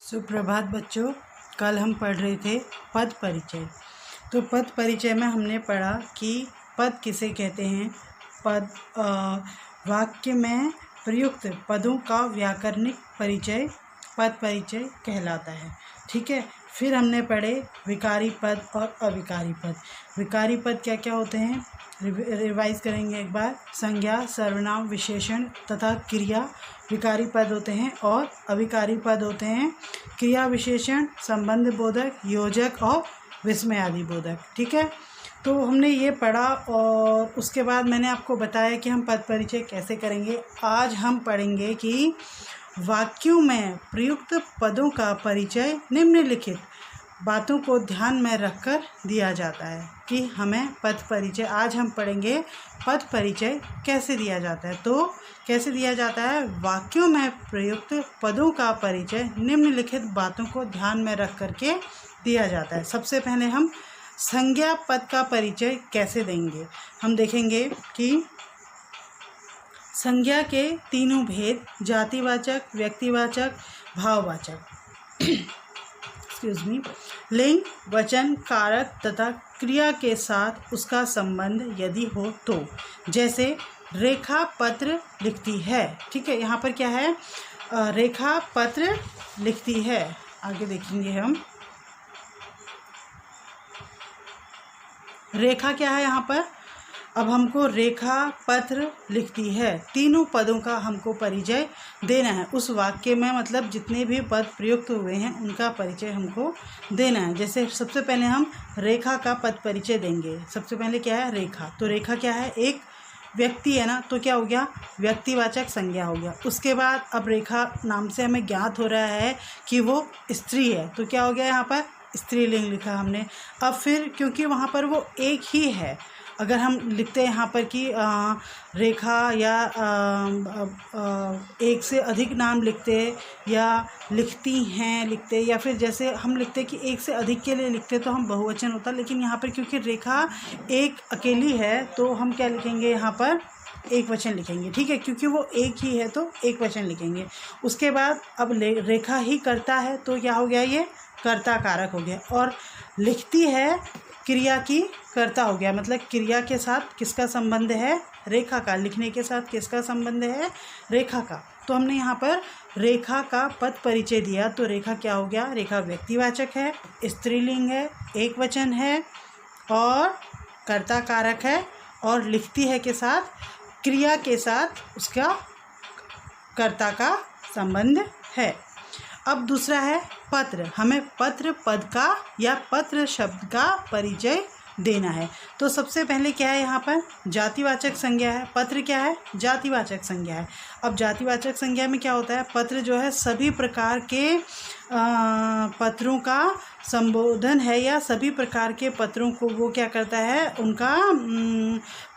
सुप्रभात बच्चों। कल हम पढ़ रहे थे पद परिचय। तो पद परिचय में हमने पढ़ा कि पद किसे कहते हैं। पद वाक्य में प्रयुक्त पदों का व्याकरणिक परिचय पद परिचय कहलाता है। ठीक है। फिर हमने पढ़े विकारी पद और अविकारी पद। विकारी पद क्या क्या होते हैं रिवाइज करेंगे एक बार। संज्ञा, सर्वनाम, विशेषण तथा क्रिया विकारी पद होते हैं और अविकारी पद होते हैं क्रिया, विशेषण, संबंध बोधक, योजक और विस्मयादि बोधक। ठीक है। तो हमने ये पढ़ा और उसके बाद मैंने आपको बताया कि हम पद परिचय कैसे करेंगे। आज हम पढ़ेंगे कि वाक्यों में प्रयुक्त पदों का परिचय निम्नलिखित बातों को ध्यान में रखकर दिया जाता है कि हमें पद परिचय। आज हम पढ़ेंगे पद परिचय कैसे दिया जाता है। तो कैसे दिया जाता है, वाक्यों में प्रयुक्त पदों का परिचय निम्नलिखित बातों को ध्यान में रख करके दिया जाता है। सबसे पहले हम संज्ञा पद का परिचय कैसे देंगे। हम देखेंगे कि संज्ञा के तीनों भेद जातिवाचक, व्यक्तिवाचक, भाववाचक लिंग, वचन, कारक तथा क्रिया के साथ उसका संबंध यदि हो तो। जैसे रेखा पत्र लिखती है। ठीक है। यहाँ पर क्या है, रेखा पत्र लिखती है। आगे देखेंगे हम रेखा क्या है यहाँ पर। अब हमको रेखा पत्र लिखती है, तीनों पदों का हमको परिचय देना है। उस वाक्य में मतलब जितने भी पद प्रयुक्त हुए हैं उनका परिचय हमको देना है। जैसे सबसे पहले हम रेखा का पद परिचय देंगे। सबसे पहले क्या है, रेखा। तो रेखा क्या है, एक व्यक्ति है ना, तो क्या हो गया, व्यक्तिवाचक संज्ञा हो गया। उसके बाद अब रेखा नाम से हमें ज्ञात हो रहा है कि वो स्त्री है, तो क्या हो गया, यहाँ पर स्त्रीलिंग लिखा हमने। अब फिर क्योंकि वहाँ पर वो एक ही है, अगर हम लिखते हैं यहाँ पर कि रेखा या एक से अधिक नाम लिखते या लिखती हैं लिखते, या फिर जैसे हम लिखते कि एक से अधिक के लिए लिखते तो हम बहुवचन होता। लेकिन यहाँ पर क्योंकि रेखा एक अकेली है तो हम क्या लिखेंगे, यहाँ पर एक वचन लिखेंगे। ठीक है, क्योंकि वो एक ही है तो एक वचन लिखेंगे। उसके बाद अब रेखा ही करता है तो क्या हो गया, ये कर्ता कारक हो गया। और लिखती है क्रिया की कर्ता हो गया, मतलब क्रिया के साथ किसका संबंध है, रेखा का। लिखने के साथ किसका संबंध है, रेखा का। तो हमने यहाँ पर रेखा का पद परिचय दिया। तो रेखा क्या हो गया, रेखा व्यक्तिवाचक है, स्त्रीलिंग है, एक वचन है और कर्ता कारक है और लिखती है के साथ क्रिया के साथ उसका कर्ता का संबंध है। अब दूसरा है पत्र। हमें पत्र पद का या पत्र शब्द का परिचय देना है। तो सबसे पहले क्या है, यहाँ पर जातिवाचक संज्ञा है। पत्र क्या है, जातिवाचक संज्ञा है। अब जातिवाचक संज्ञा में क्या होता है, पत्र जो है सभी प्रकार के पत्रों का संबोधन है या सभी प्रकार के पत्रों को वो क्या करता है, उनका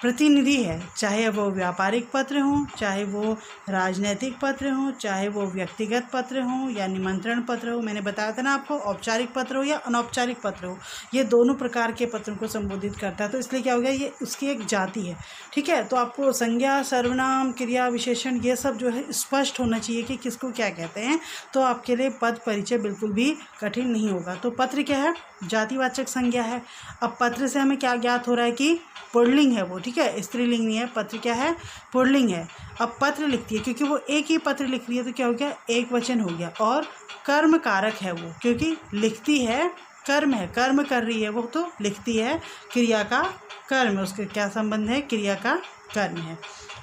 प्रतिनिधि है। चाहे वो व्यापारिक पत्र हों, चाहे वो राजनैतिक पत्र हों, चाहे वो व्यक्तिगत पत्र हों या निमंत्रण पत्र हो। मैंने बताया था ना आपको, औपचारिक पत्र हो या अनौपचारिक पत्र हो, ये दोनों प्रकार के पत्रों को संबोधित करता है। तो इसलिए क्या हो गया, ये उसकी एक जाति है। ठीक है। तो आपको संज्ञा, सर्वनाम, क्रिया, विशेषण ये सब जो है स्पष्ट होना चाहिए कि किसको क्या कहते हैं। तो आपके लिए पद परिचय बिल्कुल भी कठिन नहीं होगा। तो पत्र क्या है, जातिवाचक संज्ञा है। अब पत्र से हमें क्या ज्ञात हो रहा है कि पुल्लिंग है वो। ठीक है, स्त्रीलिंग नहीं है। पत्र क्या है, पुल्लिंग है। अब पत्र लिखती है, क्योंकि वो एक ही पत्र लिख रही है तो क्या हो गया, एक वचन हो गया। और कर्म कारक है वो, क्योंकि लिखती है, कर्म है, कर्म कर रही है वो, तो लिखती है, क्रिया का कर्म है, उसके क्या संबंध है, क्रिया का कर्म है।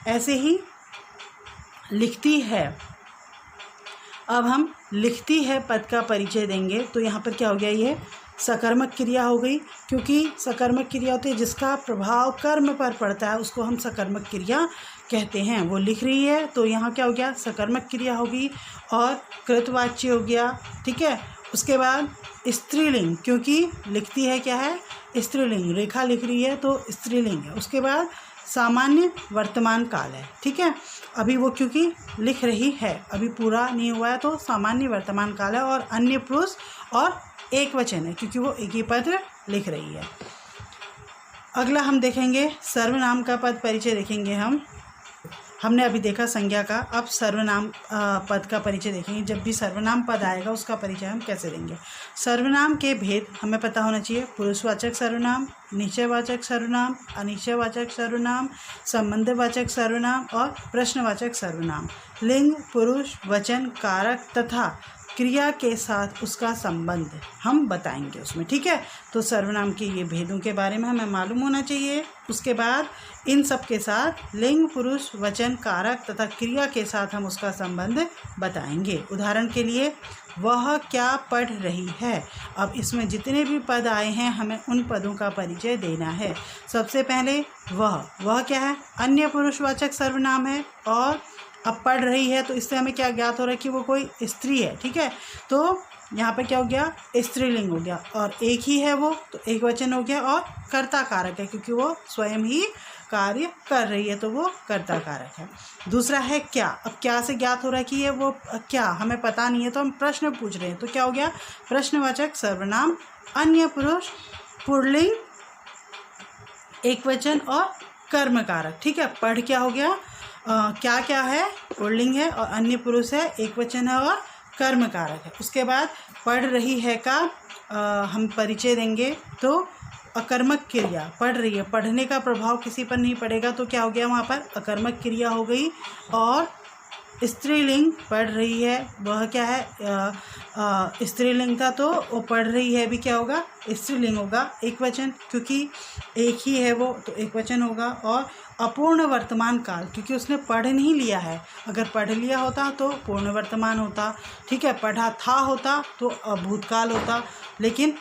ऐसे ही लिखती है। अब हम लिखती है पद का परिचय देंगे। तो यहाँ पर क्या हो गया, ये सकर्मक क्रिया हो गई, क्योंकि सकर्मक क्रिया होती है जिसका प्रभाव कर्म पर पड़ता है, उसको हम सकर्मक क्रिया कहते हैं। वो लिख रही है तो यहाँ क्या हो गया, सकर्मक क्रिया होगी और कृतवाच्य हो गया। ठीक है। उसके बाद स्त्रीलिंग, क्योंकि लिखती है क्या है, स्त्रीलिंग, रेखा लिख रही है तो स्त्रीलिंग है। उसके बाद सामान्य वर्तमान काल है। ठीक है, अभी वो क्योंकि लिख रही है, अभी पूरा नहीं हुआ है, तो सामान्य वर्तमान काल है। और अन्य पुरुष और एक वचन है, क्योंकि वो एक ही पत्र लिख रही है। अगला हम देखेंगे सर्वनाम का पद परिचय देखेंगे हम। हमने अभी देखा संज्ञा का, अब सर्वनाम पद का परिचय देखेंगे। जब भी सर्वनाम पद आएगा उसका परिचय हम कैसे देंगे। सर्वनाम के भेद हमें पता होना चाहिए। पुरुषवाचक सर्वनाम, निश्चयवाचक सर्वनाम, अनिश्चयवाचक सर्वनाम, संबंधवाचक सर्वनाम और प्रश्नवाचक सर्वनाम। लिंग, पुरुष, वचन, कारक तथा क्रिया के साथ उसका संबंध हम बताएंगे उसमें, ठीक है। तो सर्वनाम के ये भेदों के बारे में हमें मालूम होना चाहिए। उसके बाद इन सब के साथ लिंग, पुरुष, वचन, कारक तथा क्रिया के साथ हम उसका संबंध बताएंगे। उदाहरण के लिए, वह क्या पढ़ रही है। अब इसमें जितने भी पद आए हैं हमें उन पदों का परिचय देना है। सबसे पहले वह क्या है, अन्य पुरुषवाचक सर्वनाम है। और अब पढ़ रही है तो इससे हमें क्या ज्ञात हो रहा है कि वो कोई स्त्री है, ठीक है। तो यहाँ पे क्या हो गया, स्त्रीलिंग हो गया। और एक ही है वो तो एक वचन हो गया। और कर्ता कारक है क्योंकि वो स्वयं ही कार्य कर रही है तो वो कर्ता कारक है। दूसरा है क्या। अब क्या से ज्ञात हो रहा है कि ये वो क्या, हमें पता नहीं है तो हम प्रश्न पूछ रहे हैं तो क्या हो गया, प्रश्नवाचक सर्वनाम, अन्य पुरुष, पुल्लिंग, एक वचन और कर्म कारक, ठीक है। पढ़ क्या हो गया, क्या क्या है, पुल्लिंग है और अन्य पुरुष है, एक वचन है और कर्म कारक है। उसके बाद पढ़ रही है का हम परिचय देंगे। तो अकर्मक क्रिया, पढ़ रही है, पढ़ने का प्रभाव किसी पर नहीं पड़ेगा तो क्या हो गया, वहाँ पर अकर्मक क्रिया हो गई। और स्त्रीलिंग, पढ़ रही है, वह क्या है, स्त्रीलिंग था तो वो पढ़ रही है भी क्या होगा, स्त्रीलिंग होगा, एक वचन क्योंकि एक ही है वो तो एक वचन होगा। और अपूर्ण वर्तमान काल क्योंकि उसने पढ़ नहीं लिया है, अगर पढ़ लिया होता तो पूर्ण वर्तमान होता, ठीक है। पढ़ा था होता तो भूतकाल होता, लेकिन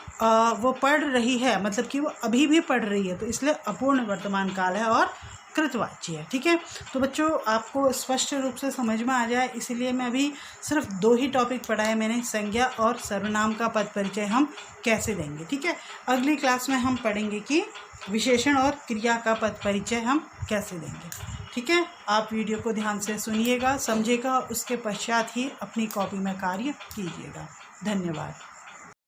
वो पढ़ रही है मतलब कि वो अभी भी पढ़ रही है तो इसलिए अपूर्ण वर्तमान काल है और कृतवाच्य है, ठीक है। तो बच्चों आपको स्पष्ट रूप से समझ में आ जाए इसीलिए मैं अभी सिर्फ 2 ही टॉपिक पढ़ाए मैंने, संज्ञा और सर्वनाम का पद परिचय हम कैसे देंगे, ठीक है। अगली क्लास में हम पढ़ेंगे कि विशेषण और क्रिया का पद परिचय हम कैसे देंगे, ठीक है। आप वीडियो को ध्यान से सुनिएगा, समझिएगा, उसके पश्चात ही अपनी कॉपी में कार्य कीजिएगा। धन्यवाद।